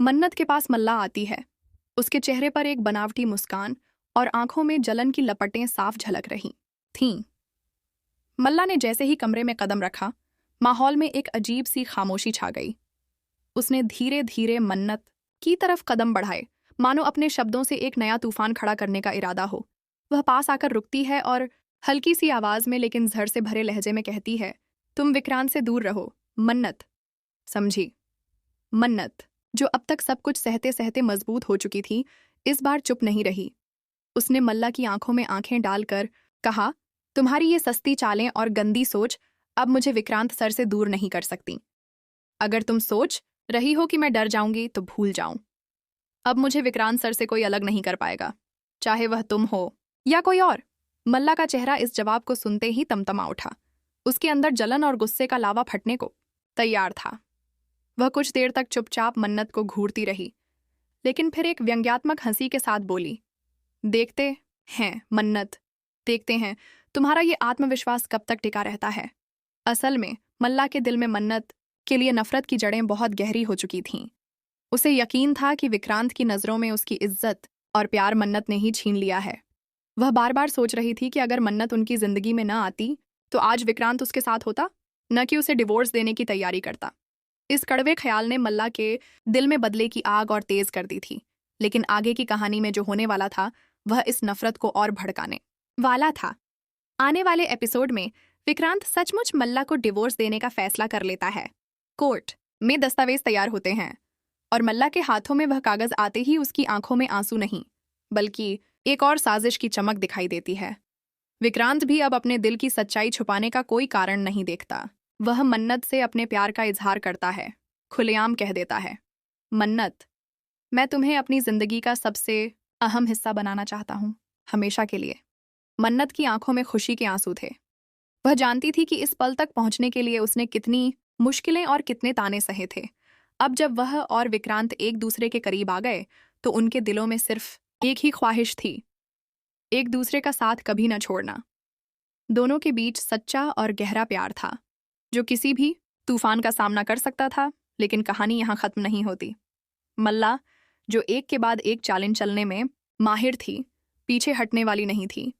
मन्नत के पास मल्ला आती है। उसके चेहरे पर एक बनावटी मुस्कान और आंखों में जलन की लपटें साफ झलक रही थीं। मल्ला ने जैसे ही कमरे में कदम रखा, माहौल में एक अजीब सी खामोशी छा गई। उसने धीरे धीरे मन्नत की तरफ कदम बढ़ाए, मानो अपने शब्दों से एक नया तूफान खड़ा करने का इरादा हो। वह पास आकर रुकती है और हल्की सी आवाज में लेकिन जहर से भरे लहजे में कहती है, तुम विक्रांत से दूर रहो मन्नत, समझी? मन्नत, जो अब तक सब कुछ सहते सहते मजबूत हो चुकी थी, इस बार चुप नहीं रही। उसने मल्ला की आंखों में आंखें डालकर कहा, तुम्हारी ये सस्ती चालें और गंदी सोच अब मुझे विक्रांत सर से दूर नहीं कर सकती। अगर तुम सोच रही हो कि मैं डर जाऊंगी तो भूल जाऊं। अब मुझे विक्रांत सर से कोई अलग नहीं कर पाएगा, चाहे वह तुम हो या कोई और। मल्ला का चेहरा इस जवाब को सुनते ही तमतमा उठा। उसके अंदर जलन और गुस्से का लावा फटने को तैयार था। वह कुछ देर तक चुपचाप मन्नत को घूरती रही, लेकिन फिर एक व्यंग्यात्मक हंसी के साथ बोली, देखते हैं मन्नत, देखते हैं तुम्हारा ये आत्मविश्वास कब तक टिका रहता है। असल में मल्ला के दिल में मन्नत के लिए नफरत की जड़ें बहुत गहरी हो चुकी थीं। उसे यकीन था कि विक्रांत की नज़रों में उसकी इज्जत और प्यार मन्नत ने ही छीन लिया है। वह बार बार सोच रही थी कि अगर मन्नत उनकी जिंदगी में न आती तो आज विक्रांत उसके साथ होता, न कि उसे डिवोर्स देने की तैयारी करता। इस कड़वे ख्याल ने मल्ला के दिल में बदले की आग और तेज कर दी थी, लेकिन आगे की कहानी में जो होने वाला था वह इस नफरत को और भड़काने वाला था। आने वाले एपिसोड में विक्रांत सचमुच मल्ला को डिवोर्स देने का फैसला कर लेता है। कोर्ट में दस्तावेज तैयार होते हैं और मल्ला के हाथों में वह कागज आते ही उसकी आंखों में आंसू नहीं, बल्कि एक और साजिश की चमक दिखाई देती है। विक्रांत भी अब अपने दिल की सच्चाई छुपाने का कोई कारण नहीं देखता। वह मन्नत से अपने प्यार का इजहार करता है, खुलेआम कह देता है, मन्नत, मैं तुम्हें अपनी जिंदगी का सबसे अहम हिस्सा बनाना चाहता हूं, हमेशा के लिए। मन्नत की आंखों में खुशी के आंसू थे। वह जानती थी कि इस पल तक पहुंचने के लिए उसने कितनी मुश्किलें और कितने ताने सहे थे। अब जब वह और विक्रांत एक दूसरे के करीब आ गए तो उनके दिलों में सिर्फ एक ही ख्वाहिश थी, एक दूसरे का साथ कभी न छोड़ना। दोनों के बीच सच्चा और गहरा प्यार था, जो किसी भी तूफान का सामना कर सकता था। लेकिन कहानी यहाँ खत्म नहीं होती। मल्ला, जो एक के बाद एक चालें चलने में माहिर थी, पीछे हटने वाली नहीं थी।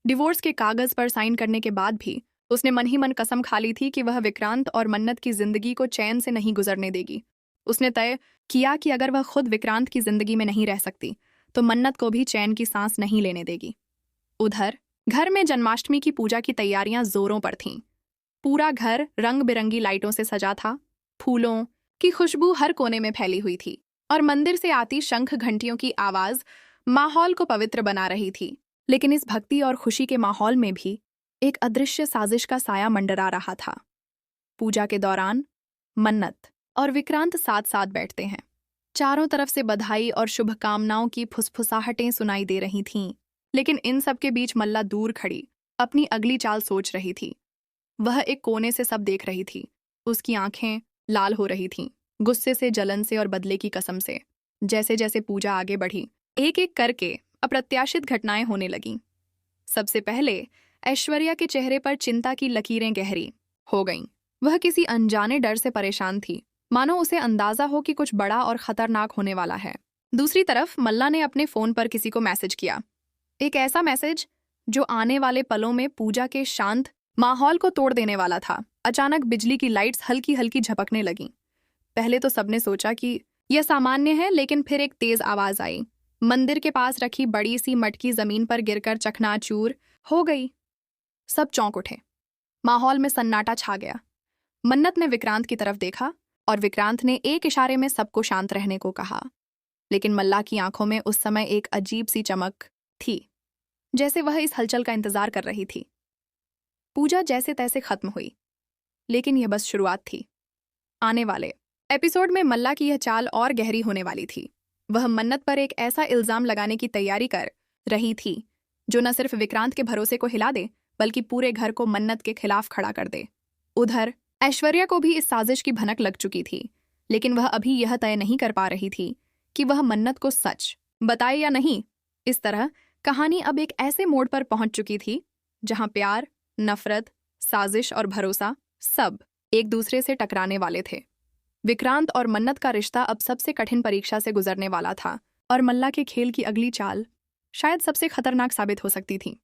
डिवोर्स के कागज पर साइन करने के बाद भी उसने मन ही मन कसम खा ली थी कि वह विक्रांत और मन्नत की जिंदगी को चैन से नहीं गुजरने देगी। उसने तय किया कि अगर वह खुद विक्रांत की जिंदगी में नहीं रह सकती तो मन्नत को भी चैन की सांस नहीं लेने देगी। उधर घर में जन्माष्टमी की पूजा की तैयारियां जोरों पर थीं। पूरा घर रंग बिरंगी लाइटों से सजा था, फूलों की खुशबू हर कोने में फैली हुई थी और मंदिर से आती शंख घंटियों की आवाज माहौल को पवित्र बना रही थी। लेकिन इस भक्ति और खुशी के माहौल में भी एक अदृश्य साजिश का साया मंडरा रहा था। पूजा के दौरान मन्नत और विक्रांत साथ साथ बैठते हैं। चारों तरफ से बधाई और शुभकामनाओं की फुसफुसाहटें सुनाई दे रही थीं, लेकिन इन सब के बीच मल्ला दूर खड़ी अपनी अगली चाल सोच रही थी। वह एक कोने से सब देख रही थी। उसकी आंखें लाल हो रही थीं, गुस्से से, जलन से और बदले की कसम से। जैसे जैसे पूजा आगे बढ़ी, एक एक करके अप्रत्याशित घटनाएं होने लगीं। सबसे पहले ऐश्वर्या के चेहरे पर चिंता की लकीरें गहरी हो गईं। वह किसी अनजाने डर से परेशान थी, मानो उसे अंदाजा हो कि कुछ बड़ा और खतरनाक होने वाला है। दूसरी तरफ मल्ला ने अपने फोन पर किसी को मैसेज किया, एक ऐसा मैसेज जो आने वाले पलों में पूजा के शांत माहौल को तोड़ देने वाला था। अचानक बिजली की लाइट्स हल्की हल्की झपकने लगीं। पहले तो सबने सोचा कि यह सामान्य है, लेकिन फिर एक तेज आवाज आई। मंदिर के पास रखी बड़ी सी मटकी जमीन पर गिरकर चकनाचूर हो गई। सब चौंक उठे। माहौल में सन्नाटा छा गया। मन्नत ने विक्रांत की तरफ देखा और विक्रांत ने एक इशारे में सबको शांत रहने को कहा। लेकिन मल्ला की आंखों में उस समय एक अजीब सी चमक थी, जैसे वह इस हलचल का इंतजार कर रही थी। पूजा जैसे तैसे खत्म हुई, लेकिन यह बस शुरुआत थी। आने वाले एपिसोड में मल्ला की यह चाल और गहरी होने वाली थी। वह मन्नत पर एक ऐसा इल्जाम लगाने की तैयारी कर रही थी जो न सिर्फ विक्रांत के भरोसे को हिला दे, बल्कि पूरे घर को मन्नत के खिलाफ खड़ा कर दे। उधर ऐश्वर्या को भी इस साजिश की भनक लग चुकी थी, लेकिन वह अभी यह तय नहीं कर पा रही थी कि वह मन्नत को सच बताए या नहीं। इस तरह कहानी अब एक ऐसे मोड़ पर पहुंच चुकी थी जहां प्यार, नफरत, साजिश और भरोसा सब एक दूसरे से टकराने वाले थे। विक्रांत और मन्नत का रिश्ता अब सबसे कठिन परीक्षा से गुजरने वाला था और मल्ला के खेल की अगली चाल शायद सबसे खतरनाक साबित हो सकती थी।